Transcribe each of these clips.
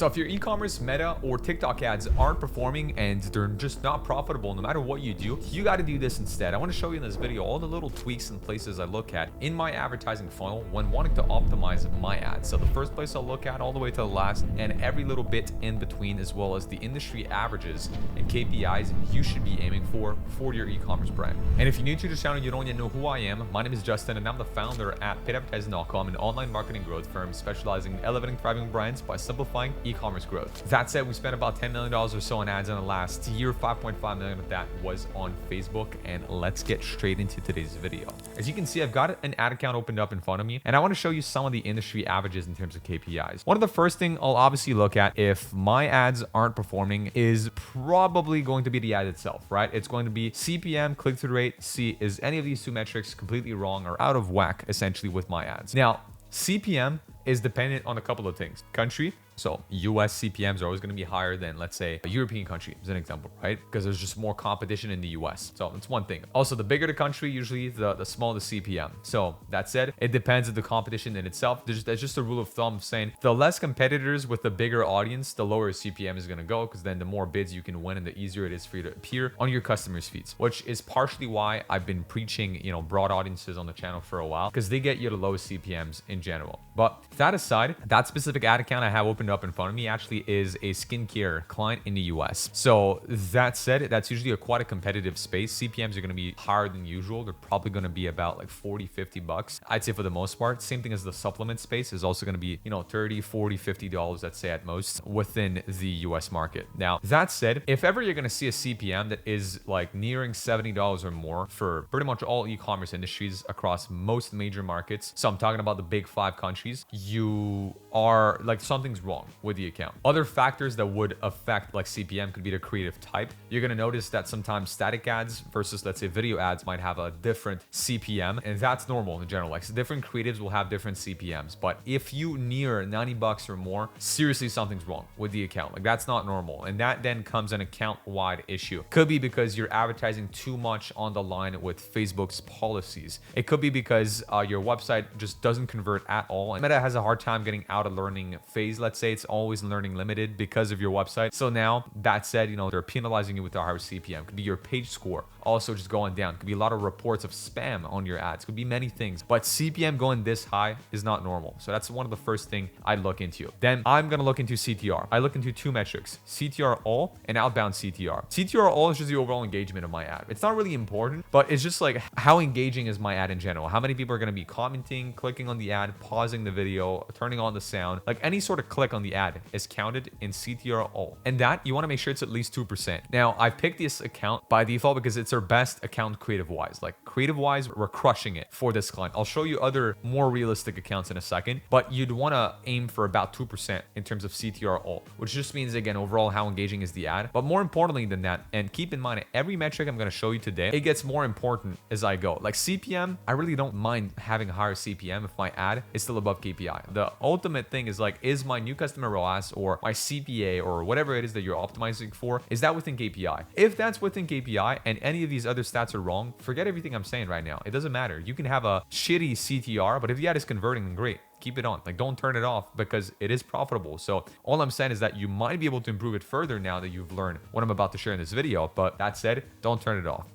So if your e-commerce, Meta, or TikTok ads aren't performing and they're just not profitable no matter what you do, you got to do this instead. I want to show you in this video all the little tweaks and places I look at in my advertising funnel when wanting to optimize my ads. So the first place I'll look at all the way to the last, and every little bit in between, as well as the industry averages and KPIs you should be aiming for your e-commerce brand. And if you're new to the channel, you don't yet know who I am. My name is Justin, and I'm the founder at pitfalls.com, an online marketing growth firm specializing in elevating thriving brands by simplifying e-commerce growth. That said, we spent about $10 million or so on ads in the last year. 5.5 million of that was on Facebook, and let's get straight into today's video. As you can see, I've got an ad account opened up in front of me, and I want to show you some of the industry averages in terms of KPIs. One of the first thing I'll obviously look at if my ads aren't performing is probably going to be the ad itself, right? It's going to be CPM, click-through rate. See, is any of these two metrics completely wrong or out of whack essentially with my ads? Now, CPM is dependent on a couple of things. Country. So US CPMs are always going to be higher than, let's say, a European country as an example, right? Because there's just more competition in the US. So that's one thing. Also, the bigger the country, usually the smaller the CPM. So that said, it depends on the competition in itself. There's just a rule of thumb saying the less competitors with the bigger audience, the lower CPM is going to go, because then the more bids you can win and the easier it is for you to appear on your customers' feeds, which is partially why I've been preaching, broad audiences on the channel for a while, because they get you the lowest CPMs in general. But that aside, that specific ad account I have opened up in front of me actually is a skincare client in the US. So that said, that's usually quite a competitive space. CPMs are going to be higher than usual. They're probably going to be about like 40, 50 bucks. I'd say for the most part. Same thing as the supplement space is also going to be, 30, 40, $50, let's say at most, within the US market. Now, that said, if ever you're going to see a CPM that is like nearing $70 or more for pretty much all e-commerce industries across most major markets, so I'm talking about the big 5 countries, you are like, something's wrong with the account. Other factors that would affect like CPM could be the creative type. You're going to notice that sometimes static ads versus, let's say, video ads might have a different CPM, and that's normal in general. Like, different creatives will have different CPMs, but if you near 90 bucks or more, seriously, something's wrong with the account. Like, that's not normal, and that then comes an account-wide issue. Could be because you're advertising too much on the line with Facebook's policies. It could be because your website just doesn't convert at all, and Meta has a hard time getting out of learning phase. Let's say it's always learning limited because of your website. So now, that said, they're penalizing you with a higher CPM. Could be your page score also just going down. Could be a lot of reports of spam on your ads. Could be many things, but CPM going this high is not normal. So that's one of the first thing I look into. Then I'm going to look into CTR. I look into 2 metrics, CTR all and outbound CTR. CTR all is just the overall engagement of my ad. It's not really important, but it's just like, how engaging is my ad in general? How many people are going to be commenting, clicking on the ad, pausing the video, turning on the sound? Like, any sort of click on the ad is counted in CTR all. And that, you want to make sure it's at least 2%. Now, I've picked this account by default because it's our best account creative-wise. Like, creative-wise, we're crushing it for this client. I'll show you other more realistic accounts in a second, but you'd want to aim for about 2% in terms of CTR all, which just means, again, overall, how engaging is the ad. But more importantly than that, and keep in mind, every metric I'm going to show you today, it gets more important as I go. Like CPM, I really don't mind having a higher CPM if my ad is still above KPI. The ultimate thing is like, is my new customer ROAS or my CPA or whatever it is that you're optimizing for, is that within KPI? If that's within KPI and any of these other stats are wrong, forget everything I'm saying right now. It doesn't matter. You can have a shitty CTR, but if the ad is converting, then great. Keep it on. Like, don't turn it off, because it is profitable. So all I'm saying is that you might be able to improve it further now that you've learned what I'm about to share in this video. But that said, don't turn it off.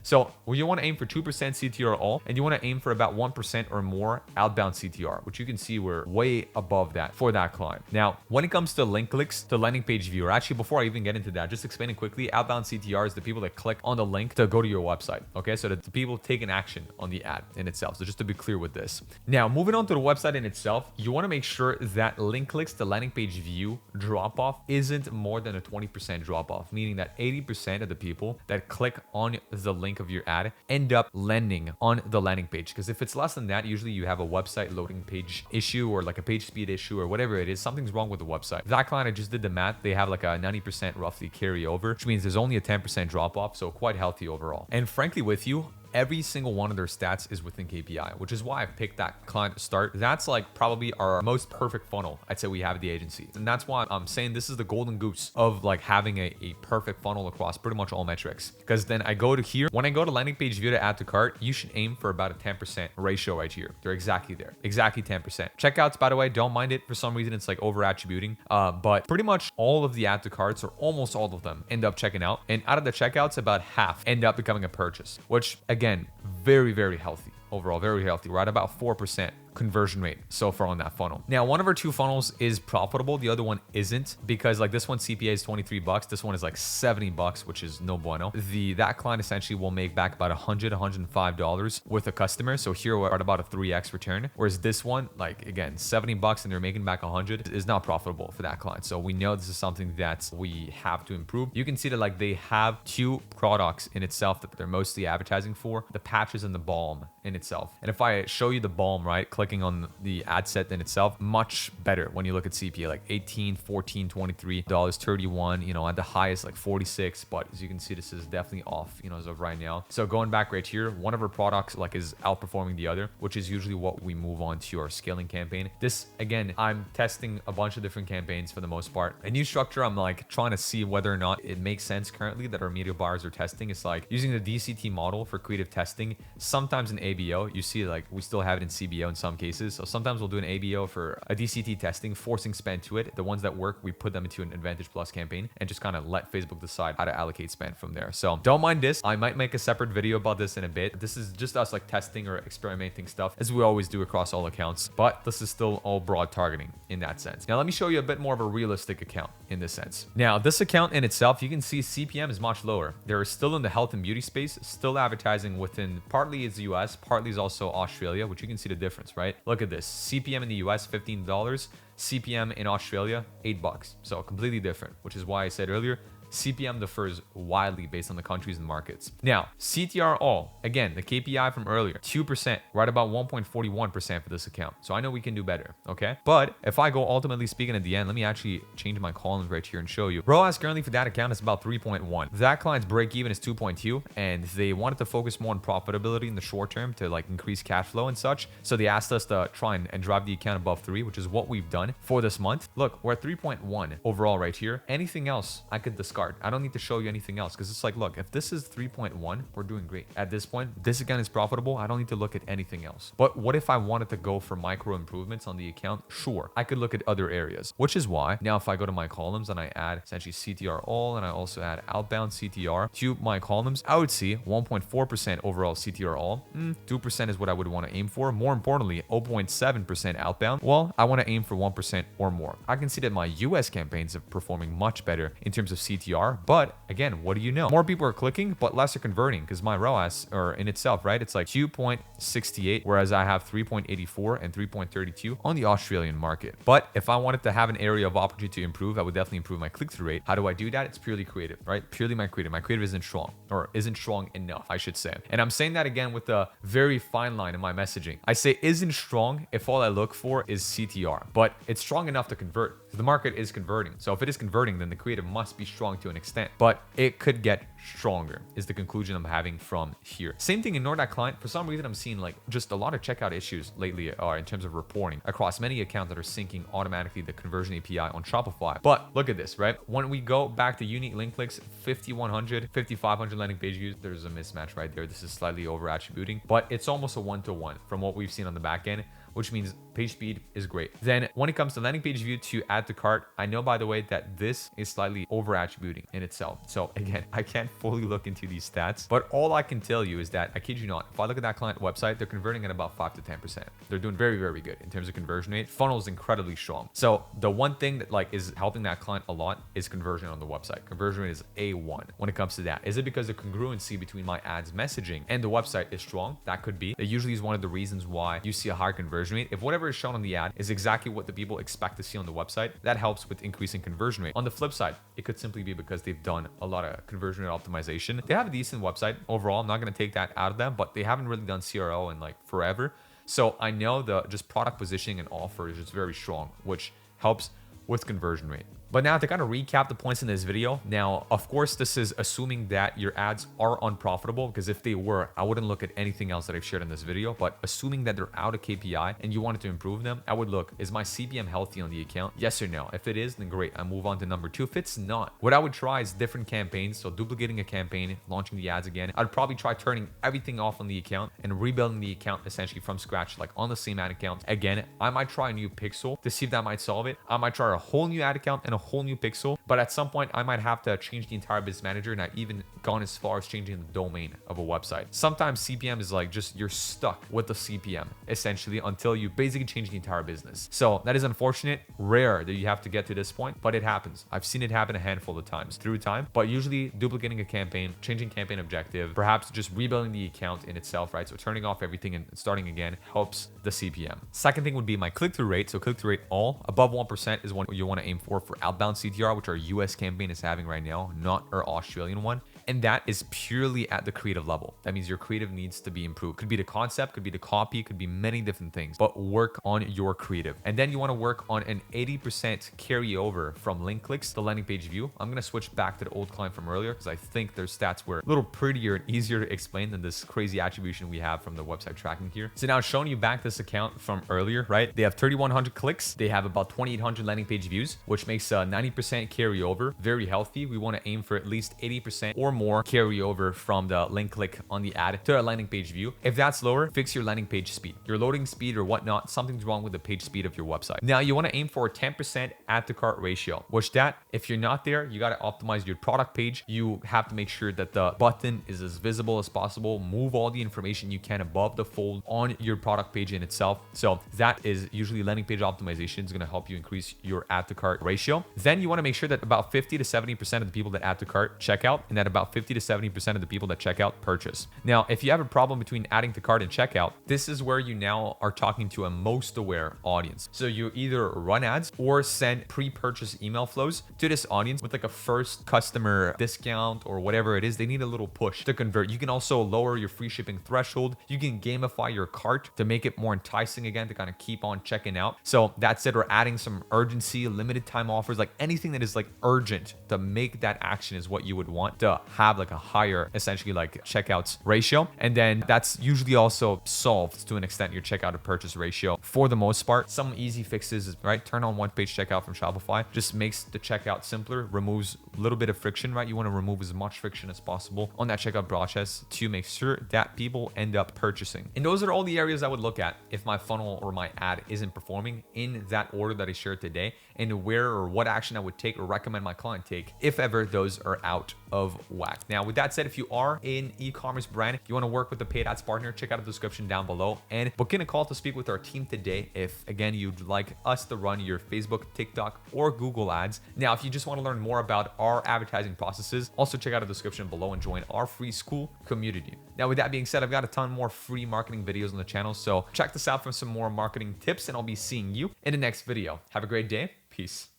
So you want to aim for 2% CTR all, and you want to aim for about 1% or more outbound CTR, which you can see we're way above that for that client. Now, when it comes to link clicks to landing page view, or actually before I even get into that, just explaining quickly, outbound CTR is the people that click on the link to go to your website. Okay, so the people taking action on the ad in itself. So just to be clear with this. Now, moving on to the website in itself, you want to make sure that link clicks to landing page view drop off isn't more than a 20% drop off, meaning that 80% of the people that click on the link of your ad end up landing on the landing page. Because if it's less than that, usually you have a website loading page issue or like a page speed issue or whatever it is. Something's wrong with the website. That client, I just did the math, they have like a 90% roughly carryover, which means there's only a 10% drop off. So quite healthy overall. And frankly with you, every single one of their stats is within KPI, which is why I picked that client to start. That's like probably our most perfect funnel I'd say we have at the agency. And that's why I'm saying this is the golden goose of like having a perfect funnel across pretty much all metrics. Because then I go to here, when I go to landing page view to add to cart, you should aim for about a 10% ratio right here. They're exactly there, exactly 10%. Checkouts, by the way, don't mind it. For some reason, it's like over attributing, but pretty much all of the add to carts, or almost all of them, end up checking out. And out of the checkouts, about half end up becoming a purchase, which again, very, very healthy. Overall, very healthy. We're at about 4% conversion rate so far on that funnel. Now, one of our two funnels is profitable. The other one isn't, because like this one CPA is 23 bucks. This one is like 70 bucks, which is no bueno. That client essentially will make back about $105 with a customer. So here we're at about a 3x return. Whereas this one, like again, 70 bucks and they're making back 100 is not profitable for that client. So we know this is something that we have to improve. You can see that like they have two products in itself that they're mostly advertising for, the patches and the balm in itself. And if I show you the balm, right, clicking on the ad set in itself, much better when you look at CPA, like 18, 14, $23, 31, you know, at the highest like 46. But as you can see, this is definitely off, you know, as of right now. So going back right here, one of our products like is outperforming the other, which is usually what we move on to our scaling campaign. This, again, I'm testing a bunch of different campaigns for the most part. A new structure, I'm like trying to see whether or not it makes sense currently that our media buyers are testing. It's like using the DCT model for creative testing. Sometimes in ABO, you see like we still have it in CBO in some cases. So sometimes we'll do an ABO for a DCT testing, forcing spend to it. The ones that work, we put them into an Advantage Plus campaign and just kind of let Facebook decide how to allocate spend from there. So don't mind this. I might make a separate video about this in a bit. This is just us like testing or experimenting stuff, as we always do across all accounts, but this is still all broad targeting in that sense. Now let me show you a bit more of a realistic account in this sense. Now this account in itself, you can see CPM is much lower. They're still in the health and beauty space, still advertising within, partly is US, partly is also Australia, which you can see the difference, right? Look at this. CPM in the US, $15. CPM in Australia, $8. So completely different, which is why I said earlier, CPM differs widely based on the countries and markets. Now, CTR all, again, the KPI from earlier, 2%, right about 1.41% for this account. So I know we can do better, okay? But if I go ultimately speaking at the end, let me actually change my columns right here and show you. ROAS currently for that account is about 3.1. That client's break even is 2.2, and they wanted to focus more on profitability in the short term to like increase cash flow and such. So they asked us to try and drive the account above 3, which is what we've done for this month. Look, we're at 3.1 overall right here. Anything else I could discuss. I don't need to show you anything else, because it's like, look, if this is 3.1, we're doing great. At this point, this again is profitable. I don't need to look at anything else. But what if I wanted to go for micro improvements on the account? Sure, I could look at other areas, which is why now if I go to my columns and I add essentially CTR all, and I also add outbound CTR to my columns, I would see 1.4% overall CTR all. 2% is what I would want to aim for. More importantly, 0.7% outbound. Well, I want to aim for 1% or more. I can see that my US campaigns are performing much better in terms of CTR. But again, what do you know? More people are clicking, but less are converting, because my ROAS, or in itself, right, it's like 2.68, whereas I have 3.84 and 3.32 on the Australian market. But if I wanted to have an area of opportunity to improve, I would definitely improve my click-through rate. How do I do that? It's purely creative, right? Purely my creative. My creative isn't strong, or isn't strong enough, I should say. And I'm saying that again with a very fine line in my messaging. I say isn't strong if all I look for is CTR, but it's strong enough to convert. The market is converting. So if it is converting, then the creative must be strong to an extent, but it could get stronger is the conclusion I'm having from here. Same thing, ignore that client. For some reason, I'm seeing like just a lot of checkout issues lately in terms of reporting across many accounts that are syncing automatically the conversion API on Shopify. But look at this, right? When we go back to unique link clicks, 5,100, 5,500 landing page views, there's a mismatch right there. This is slightly over attributing, but it's almost a 1-to-1 from what we've seen on the back end, which means page speed is great. Then when it comes to landing page view to add to cart, I know, by the way, that this is slightly over attributing in itself. So again, I can't fully look into these stats, but all I can tell you is that, I kid you not, if I look at that client website, they're converting at about 5 to 10%. They're doing very, very good in terms of conversion rate. Funnel is incredibly strong. So the one thing that like is helping that client a lot is conversion on the website. Conversion rate is A1 when it comes to that. Is it because the congruency between my ads messaging and the website is strong? That could be. That usually is one of the reasons why you see a higher conversion rate. If whatever is shown on the ad is exactly what the people expect to see on the website, that helps with increasing conversion rate. On the flip side, it could simply be because they've done a lot of conversion rate optimization. They have a decent website overall. I'm not going to take that out of them, but they haven't really done CRO in like forever. So I know the just product positioning and offer is just very strong, which helps with conversion rate. But now to kind of recap the points in this video. Now, of course, this is assuming that your ads are unprofitable, because if they were, I wouldn't look at anything else that I've shared in this video. But assuming that they're out of KPI and you wanted to improve them, I would look, is my CPM healthy on the account? Yes or no? If it is, then great. I move on to number 2. If it's not, what I would try is different campaigns. So duplicating a campaign, launching the ads again. I'd probably try turning everything off on the account and rebuilding the account essentially from scratch, like on the same ad account. Again, I might try a new pixel to see if that might solve it. I might try a whole new ad account and a whole new pixel, but at some point I might have to change the entire business manager, and I've even gone as far as changing the domain of a website. Sometimes CPM is like just you're stuck with the CPM essentially until you basically change the entire business. So that is unfortunate, rare that you have to get to this point, but it happens. I've seen it happen a handful of times through time, but usually duplicating a campaign, changing campaign objective, perhaps just rebuilding the account in itself, right? So turning off everything and starting again helps the CPM. Second thing would be my click-through rate. So click-through rate all above 1% is what you want to aim for outbound CTR, which our US campaign is having right now, not our Australian one. And that is purely at the creative level. That means your creative needs to be improved. Could be the concept, could be the copy, could be many different things, but work on your creative. And then you want to work on an 80% carryover from link clicks to landing page view. I'm going to switch back to the old client from earlier because I think their stats were a little prettier and easier to explain than this crazy attribution we have from the website tracking here. So now showing you back this account from earlier, right? They have 3,100 clicks. They have about 2,800 landing page views, which makes a 90% carryover. Very healthy. We want to aim for at least 80% or more carryover from the link click on the ad to a landing page view. If that's lower, fix your landing page speed, your loading speed or whatnot. Something's wrong with the page speed of your website. Now you want to aim for a 10% add to cart ratio, which that if you're not there, you got to optimize your product page. You have to make sure that the button is as visible as possible. Move all the information you can above the fold on your product page in itself. So that is usually landing page optimization is going to help you increase your add to cart ratio. Then you want to make sure that about 50 to 70% of the people that add to cart check out, and that about 50 to 70% of the people that check out purchase. Now, if you have a problem between adding to cart and checkout, this is where you now are talking to a most aware audience. So you either run ads or send pre-purchase email flows to this audience with like a first customer discount or whatever it is. They need a little push to convert. You can also lower your free shipping threshold. You can gamify your cart to make it more enticing again to kind of keep on checking out. So that's it. Or adding some urgency, limited time offers, like anything that is like urgent to make that action is what you would want to have like a higher essentially like checkouts ratio. And then that's usually also solved to an extent your checkout to purchase ratio for the most part. Some easy fixes, right? Turn on one page checkout from Shopify just makes the checkout simpler, removes a little bit of friction, right? You want to remove as much friction as possible on that checkout process to make sure that people end up purchasing. And those are all the areas I would look at if my funnel or my ad isn't performing in that order that I shared today, and where or what action I would take or recommend my client take if ever those are out of whack. Now, with that said, if you are an e-commerce brand, you want to work with a paid ads partner, check out the description down below and book in a call to speak with our team today if, again, you'd like us to run your Facebook, TikTok, or Google ads. Now, if you just want to learn more about our advertising processes, also check out the description below and join our free school community. Now, with that being said, I've got a ton more free marketing videos on the channel, so check this out for some more marketing tips, and I'll be seeing you in the next video. Have a great day. Peace.